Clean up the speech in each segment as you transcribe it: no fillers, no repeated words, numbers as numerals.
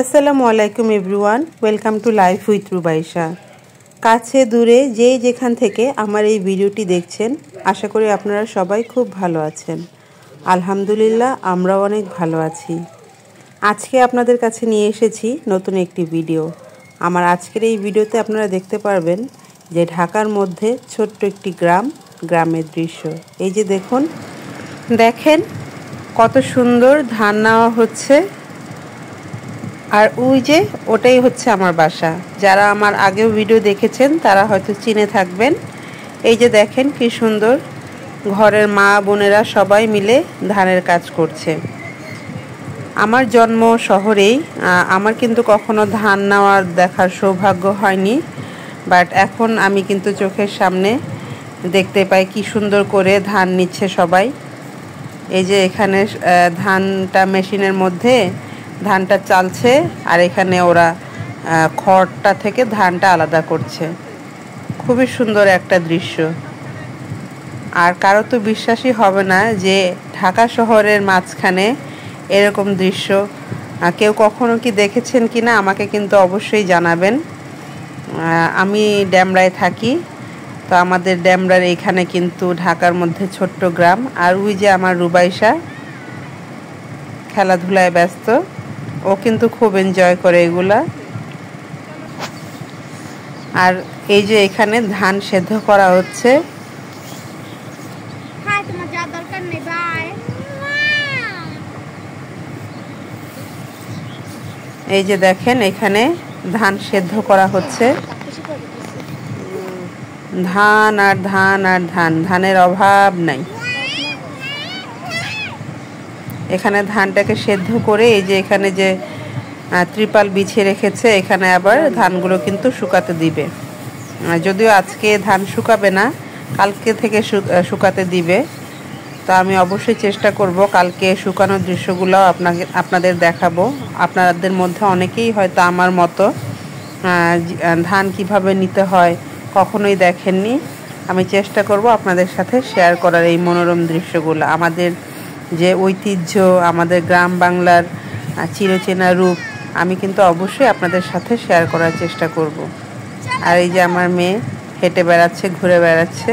আসসালামু আলাইকুম everyone, welcome to life with Rubaisha. কাছে দূরে যে যেখান থেকে আমার এই ভিডিওটি দেখছেন, আশা করি আপনারা সবাই খুব ভালো আছেন। আলহামদুলিল্লাহ, আমরাও অনেক ভালো আছি। আজকে আপনাদের কাছে নিয়ে এসেছি নতুন একটি ভিডিও। আমার আজকের এই ভিডিওতে আপনারা দেখতে পারবেন যে ঢাকার মধ্যে ছোট্ট একটি গ্রামের দৃশ্য। এই যে দেখেন কত সুন্দর ধান নেওয়া হচ্ছে। আর ওই যে ওটাই হচ্ছে আমার বাসা। যারা আমার আগেও ভিডিও দেখেছেন তারা হয়তো চিনে থাকবেন। এই যে দেখেন কি সুন্দর, ঘরের মা বোনেরা সবাই মিলে ধানের কাজ করছে। আমার জন্ম শহরেই, আমার কিন্তু কখনো ধান নেওয়ার দেখার সৌভাগ্য হয়নি, বাট এখন আমি কিন্তু চোখের সামনে দেখতে পাই কি সুন্দর করে ধান নিচ্ছে সবাই। এই যে এখানে ধানটা মেশিনের মধ্যে ধানটা চালছে, আর এখানে ওরা খড়টা থেকে ধানটা আলাদা করছে। খুবই সুন্দর একটা দৃশ্য। আর কারো তো বিশ্বাসই হবে না যে ঢাকা শহরের মাঝখানে এরকম দৃশ্য কেউ কখনো কি দেখেছেন কি না, আমাকে কিন্তু অবশ্যই জানাবেন। আমি ড্যামরায় থাকি, তো আমাদের ড্যামরার এখানে কিন্তু ঢাকার মধ্যে ছোট্ট গ্রাম। আর ওই যে আমার রুবাইশা খেলাধুলায় ব্যস্ত, ও কিন্তু খুব এনজয় করে এগুলা। আর এই যে এখানে ধান সেদ্ধ করা হচ্ছে। এই যে দেখেন এখানে ধান সেদ্ধ করা হচ্ছে। ধান আর ধান আর ধান, ধানের অভাব নাই। এখানে ধানটাকে সেদ্ধ করে এই যে এখানে যে ত্রিপাল বিছিয়ে রেখেছে, এখানে আবার ধানগুলো কিন্তু শুকাতে দিবে। যদিও আজকে ধান শুকাবে না, কালকে থেকে শুকাতে দিবে। তো আমি অবশ্যই চেষ্টা করব কালকে শুকানোর দৃশ্যগুলো আপনাদের দেখাবো। আপনাদের মধ্যে অনেকেই হয়তো আমার মতো ধান কিভাবে নিতে হয় কখনোই দেখেননি। আমি চেষ্টা করব আপনাদের সাথে শেয়ার করার এই মনোরম দৃশ্যগুলো। আমাদের যে ঐতিহ্য, আমাদের গ্রাম বাংলার চিরচেনা রূপ আমি কিন্তু অবশ্যই আপনাদের সাথে শেয়ার করার চেষ্টা করব। আর এই যে আমার মেয়ে হেঁটে বেড়াচ্ছে, ঘুরে বেড়াচ্ছে।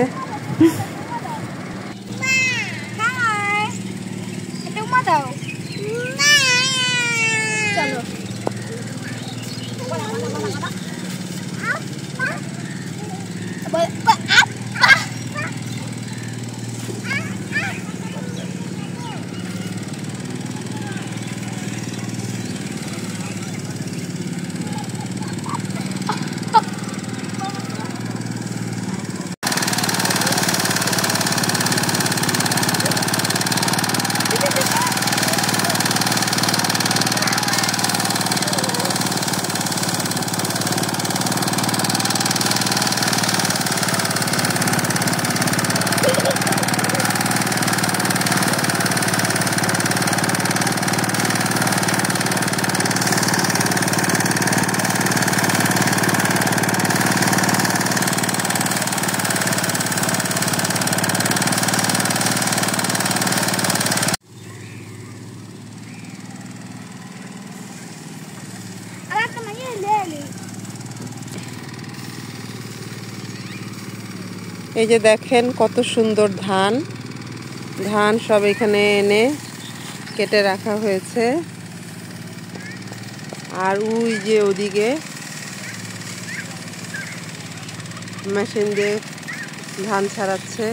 এই যে দেখেন কত সুন্দর ধান সব এখানে এনে কেটে রাখা হয়েছে। আর ওই যে ওদিকে মেশিন দিয়ে ধান ছাড়াচ্ছে।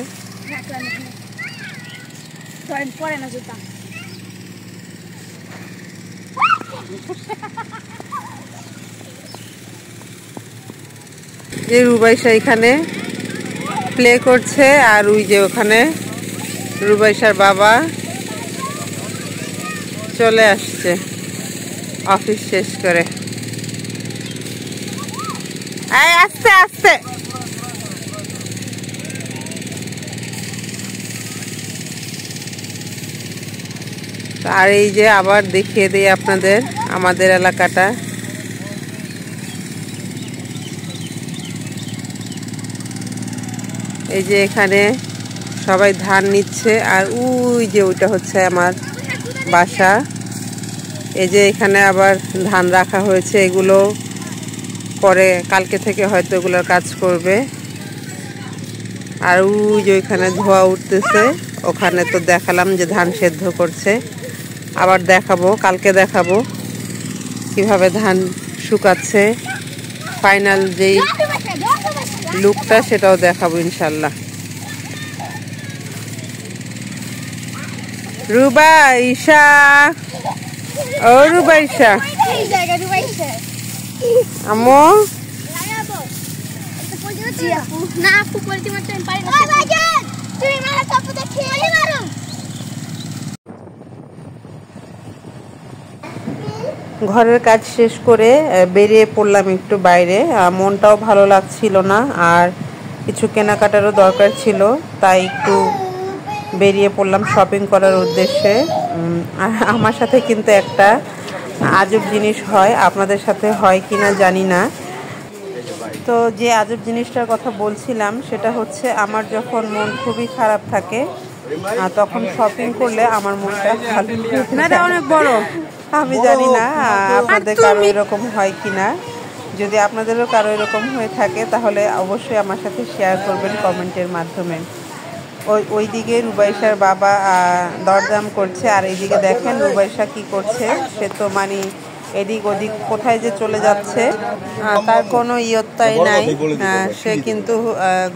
যে রুবাইশা এখানে প্লে করছে, আর ওই যে ওখানে রুবাইশার বাবা চলে আসছে অফিস শেষ করে। আস্তে আস্তে। আর এই যে আবার দেখিয়ে দিই আপনাদের আমাদের এলাকাটা। এই যে এখানে সবাই ধান নিচ্ছে, আর ওই যে ওইটা হচ্ছে আমার বাসা। এই যে এখানে আবার ধান রাখা হয়েছে, এগুলো পরে কালকে থেকে হয়তো এগুলোর কাজ করবে। আর ওই যে ওইখানে ধোয়া উঠতেছে, ওখানে তো দেখালাম যে ধান সেদ্ধ করছে। আবার দেখাবো, কালকে দেখাবো কিভাবে ধান শুকাচ্ছে, ফাইনাল যেই লুকটা সেটাও দেখাবো ইনশাল্লাহ। রুবাইশা, ও রুবাইশা, আম্মু ঘরের কাজ শেষ করে বেরিয়ে পড়লাম একটু বাইরে। মনটাও ভালো লাগছিল না, আর কিছু কেনাকাটারও দরকার ছিল, তাই একটু বেরিয়ে পড়লাম শপিং করার উদ্দেশ্যে। আমার সাথে কিন্তু একটা আজব জিনিস হয়, আপনাদের সাথে হয় কিনা জানি না। তো যে আজব জিনিসটার কথা বলছিলাম সেটা হচ্ছে, আমার যখন মন খুবই খারাপ থাকে তখন শপিং করলে আমার মনটা ভালো লাগে। অনেক বড়, আমি জানি না আপনাদের কারো এরকম হয় কিনা। যদি আপনাদেরও কারো এরকম হয়ে থাকে তাহলে অবশ্যই আমার সাথে শেয়ার করবেন কমেন্টের মাধ্যমে। ওইদিকে রুবাইশার বাবা দরদাম করছে, আর এইদিকে দেখেন রুবাইশা কি করছে। সে তো মানে এদিক ওদিক কোথায় যে চলে যাচ্ছে, তার কোনো ইয়ত্তাই নাই। সে কিন্তু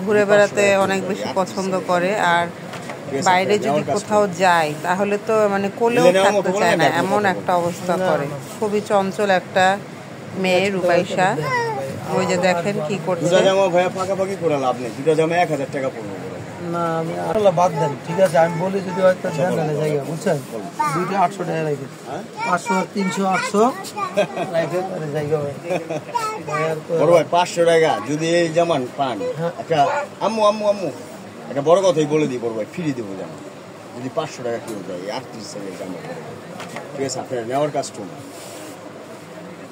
ঘুরে বেড়াতে অনেক বেশি পছন্দ করে, আর বাইরে যদি কোথাও যায় তাহলে তো মানে কোলেও থাকতে চায় না, এমন একটা অবস্থা করে। খুবই চঞ্চল একটা মেয়ে রুবাইশা। ওই যে দেখেন কি করছে। না আমি বাদ দেন, ঠিক আছে আমি বলি যদি হয়তো জায়গা বুঝছেন, 200 টাকা রাখেন, 500 300 800 রাখেন জায়গা হয় 500 টাকা যদি এই জামান পান। একটা আম্মু আম্মু আম্মু একটা বড় কথাই বলে দিই, বড় ভাই ফ্রি দেবো জামান যদি 500 টাকা কিলো যায় 38 সালের জামা। ঠিক আছে, আপনার নেওয়ার কাস্টমার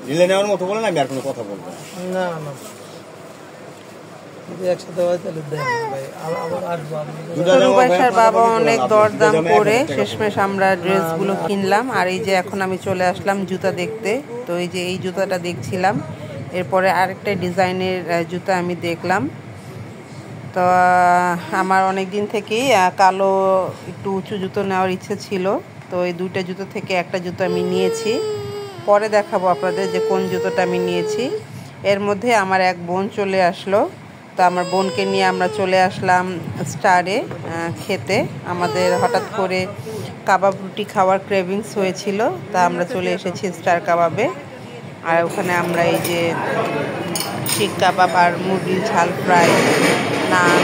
নিলে নেওয়ার মতো বলেন, আমি আর কোনো কথা বলবো না। না রুবাইশার বাবা অনেক দরদাম করে শেষমেশ আমরা ড্রেসগুলো কিনলাম। আর এই যে এখন আমি চলে আসলাম জুতা দেখতে। তো এই যে এই জুতাটা দেখছিলাম, এরপরে আরেকটা ডিজাইনের জুতা আমি দেখলাম। তো আমার অনেক দিন থেকেই কালো একটু উঁচু জুতো নেওয়ার ইচ্ছে ছিল। তো এই দুইটা জুতো থেকে একটা জুতো আমি নিয়েছি, পরে দেখাবো আপনাদের যে কোন জুতোটা আমি নিয়েছি। এর মধ্যে আমার এক বোন চলে আসলো, তো আমার বোনকে নিয়ে আমরা চলে আসলাম স্টারে খেতে। আমাদের হঠাৎ করে কাবাব রুটি খাওয়ার ক্রেভিংস হয়েছিল, তা আমরা চলে এসেছি স্টার কাবাবে। আর ওখানে আমরা এই যে শিক কাবাব আর মুরগির ঝাল ফ্রাই, নান,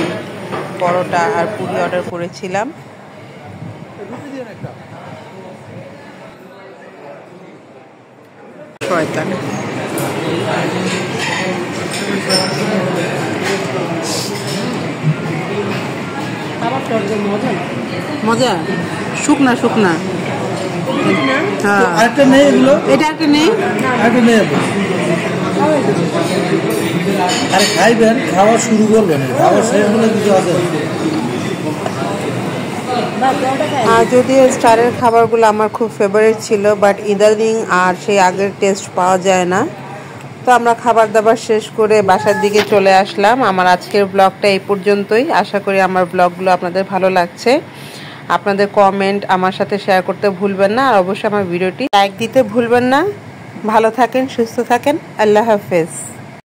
পরোটা আর পুরি অর্ডার করেছিলাম। মজা, শুকনা শুকনা। আরেকটা নেই, এগুলো এটা একটা নেই, আরে খাইবেন, খাওয়া শুরু করবেন, খাওয়া শেষ হলে কিছু আছে। যদিও স্টারের খাবারগুলো আমার খুব ফেভারিট ছিল, বাট ইদানিং আর সেই আগের টেস্ট পাওয়া যায় না। তো আমরা খাবার দাবার শেষ করে বাসার দিকে চলে আসলাম। আমার আজকের ব্লগটা এই পর্যন্তই। আশা করি আমার ব্লগগুলো আপনাদের ভালো লাগছে। আপনাদের কমেন্ট আমার সাথে শেয়ার করতে ভুলবেন না, আর অবশ্যই আমার ভিডিওটি লাইক দিতে ভুলবেন না। ভালো থাকেন, সুস্থ থাকেন, আল্লাহ হাফেজ।